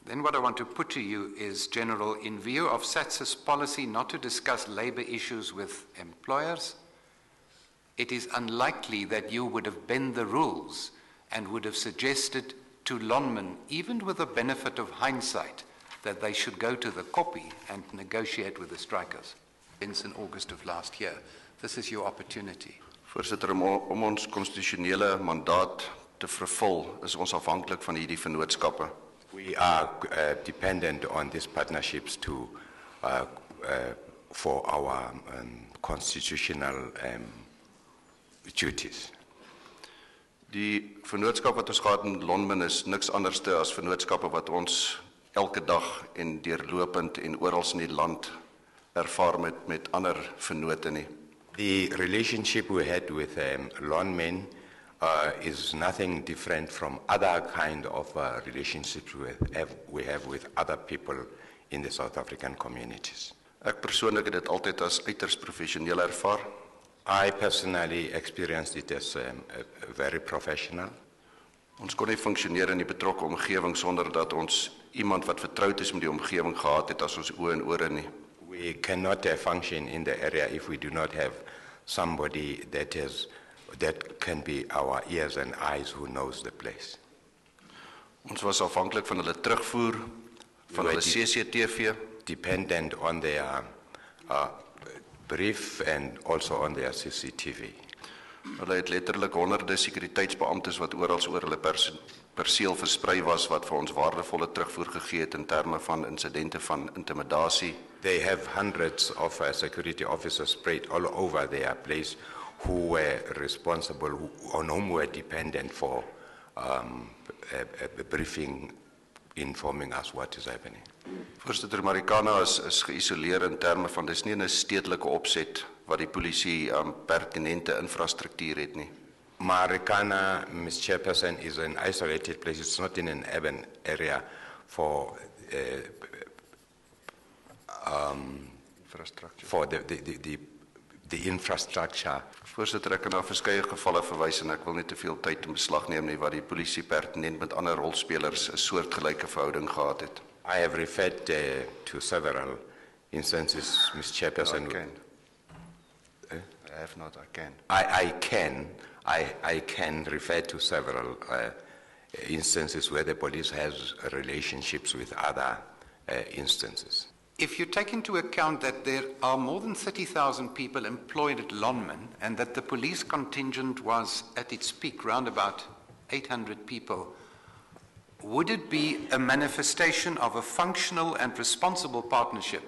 Then what I want to put to you is, General, in view of SATS's policy not to discuss labor issues with employers, it is unlikely that you would have bent the rules and would have suggested to Lonmin, even with the benefit of hindsight, that they should go to the koppie and negotiate with the strikers. Since in August of last year, this is your opportunity. Voorsitter, om ons konstitusionele mandaat te vervul, is ons afhanklik van hierdie vennootskappe. We are dependent on these partnerships for our constitutional duties. Die vennootskap wat ons gehad in Lonmin is niks anders as vennootskappe wat ons elke dag en deurlopend en oral in die land ervaar met ander vennote nie. The relationship we had with Lonmin is nothing different from other kind of relationships we have with other people in the South African communities. Ek persoonlik het dit altyd as uiters professioneel ervaar. I personally experienced it as very professional. Ons kon nie funksioneer in die betrokke omgewing sonder dat ons iemand wat vertroud is met die omgewing gehad het as ons oë en ore nie. We cannot function in the area if we do not have somebody that can be our ears and eyes who knows the place. Ons was afhanklik van hulle terugvoer van hulle CCTV, dependent on their brief and also on their CCTV. Hulle het letterlik honderde sekuriteitsbeamptes wat oral oor hulle perseel versprei was wat vir ons waardevolle terugvoer gegee het in terme van insidente van intimidasie. They have hundreds of security officers spread all over their place who were responsible, on whom were dependent for a briefing informing us what is happening. Voorsitter, Marikana is geïsoleer in terme van dis nie 'n stedelike opset wat die polisie pertinente infrastruktuur het nie. Marikana, Ms. Chairperson, is an isolated place. It's not in an urban area for the infrastructure. Voorsitter, ek kan na verskeie gevalle verwys en ek wil nie te veel tyd in beslag neem nie waar die polisie pertinent met ander rolspelers 'n soortgelyke verhouding gehad het. I have referred to several instances, Ms. Chairperson. I have not, I can. I can refer to several instances where the police has relationships with other instances. If you take into account that there are more than 30,000 people employed at Lonmin and that the police contingent was at its peak round about 800 people, would it be a manifestation of a functional and responsible partnership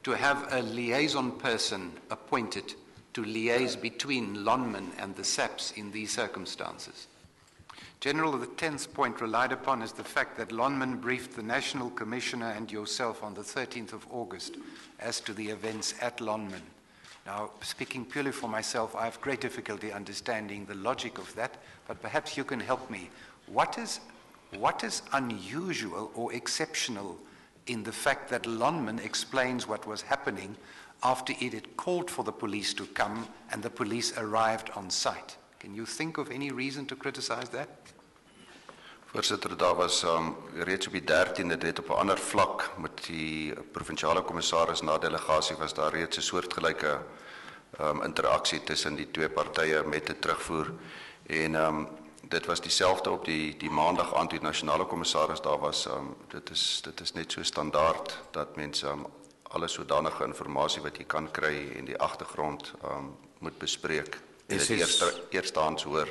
to have a liaison person appointed to liaise between Lonmin and the SAPs in these circumstances? General, the 10th point relied upon is the fact that Lonmin briefed the National Commissioner and yourself on the 13th of August as to the events at Lonmin. Now, speaking purely for myself, I have great difficulty understanding the logic of that, but perhaps you can help me. What is unusual or exceptional in the fact that Lonmin explains what was happening after it had called for the police to come and the police arrived on site? Can you think of any reason to criticize that? Voorsitter, daar was reeds op die 13de dit op 'n ander vlak met die provinsiale kommissaris na delegasie was daar reeds 'n soortgelyke interaksie tussen die twee partye met 'n terugvoer en dit was dieselfde op die maandag aand toe die nasionale kommissaris daar was. Dit is net so standaard dat mense alle sodanige inligting wat jy kan kry en die agtergrond moet bespreek. Dit is eerstehands hoor.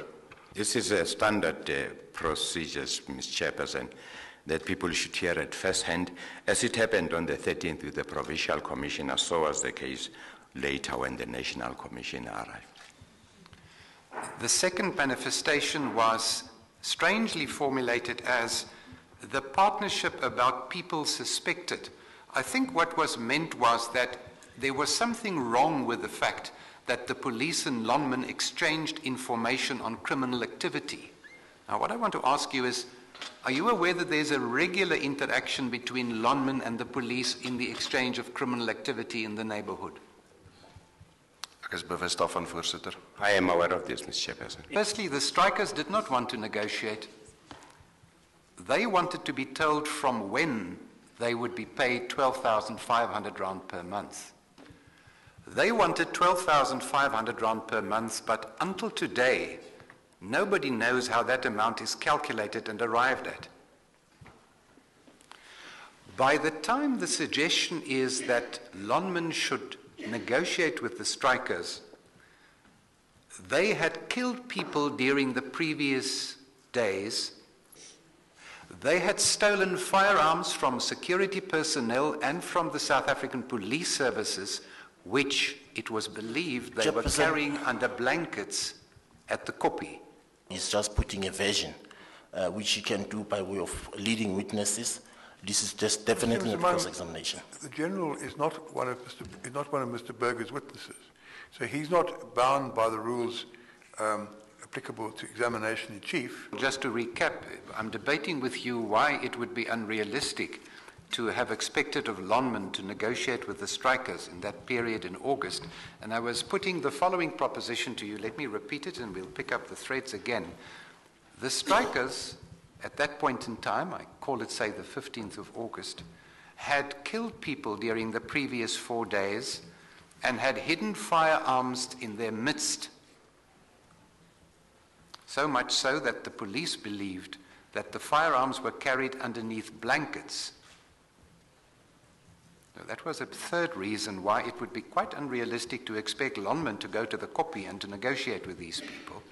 This is a standard procedures, Ms. Chairperson, that people should hear at first hand, as it happened on the 13th with the Provincial Commissioner, so was the case later when the National Commissioner arrived. The second manifestation was strangely formulated as the partnership about people suspected. I think what was meant was that there was something wrong with the fact that the police in Lonmin exchanged information on criminal activity. Now, what I want to ask you is, are you aware that there's a regular interaction between Lonmin and the police in the exchange of criminal activity in the neighborhood? Ek is bewus daarvan, voorsitter. I am aware of this, Mr. Chairperson. Firstly, the strikers did not want to negotiate. they wanted to be told from when they would be paid 12,500 rand per month. They wanted 12,500 rand per month, but until today, nobody knows how that amount is calculated and arrived at. By the time the suggestion is that Lonmin should negotiate with the strikers, they had killed people during the previous days. They had stolen firearms from security personnel and from the South African police services, which it was believed they were carrying under blankets at the Kopi. He's just putting a version, which he can do by way of leading witnesses. This is just definitely not cross-examination. The General is not one of Mr. Burger's witnesses. So he's not bound by the rules applicable to examination in chief. Just to recap, I'm debating with you why it would be unrealistic to have expected of Lonmin to negotiate with the strikers in that period in August. And I was putting the following proposition to you. Let me repeat it and we'll pick up the threads again. The strikers, at that point in time, I call it, say, the 15th of August, had killed people during the previous 4 days and had hidden firearms in their midst. So much so that the police believed that the firearms were carried underneath blankets. Now, that was a third reason why it would be quite unrealistic to expect Lonmin to go to the Kopi and to negotiate with these people.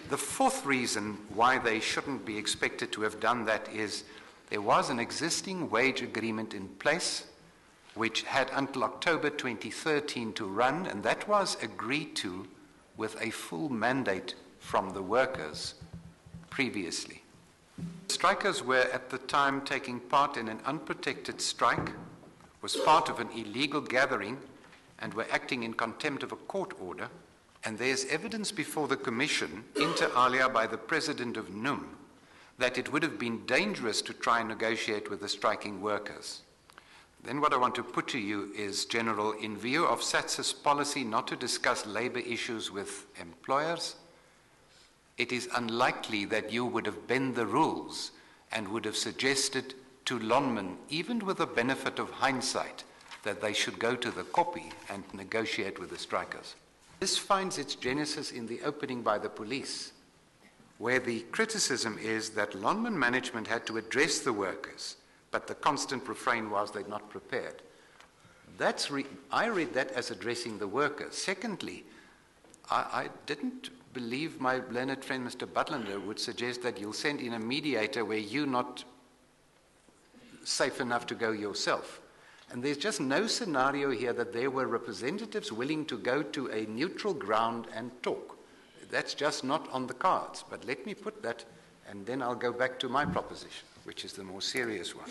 The fourth reason why they shouldn't be expected to have done that is there was an existing wage agreement in place which had until October 2013 to run, and that was agreed to with a full mandate from the workers previously. Strikers were at the time taking part in an unprotected strike, was part of an illegal gathering, and were acting in contempt of a court order. And there's evidence before the Commission, inter alia by the President of NUM, that it would have been dangerous to try and negotiate with the striking workers. Then what I want to put to you is, General, in view of SATS's policy not to discuss labor issues with employers, it is unlikely that you would have bent the rules and would have suggested to Lonmin, even with the benefit of hindsight, that they should go to the Kopi and negotiate with the strikers. This finds its genesis in the opening by the police, where the criticism is that Lonmin management had to address the workers, but the constant refrain was they're not prepared. I read that as addressing the workers. Secondly, I didn't believe my learned friend Mr. Butlander would suggest that you'll send in a mediator where you're not safe enough to go yourself. And there's just no scenario here that there were representatives willing to go to a neutral ground and talk. That's just not on the cards. But let me put that, and then I'll go back to my proposition, which is the more serious one.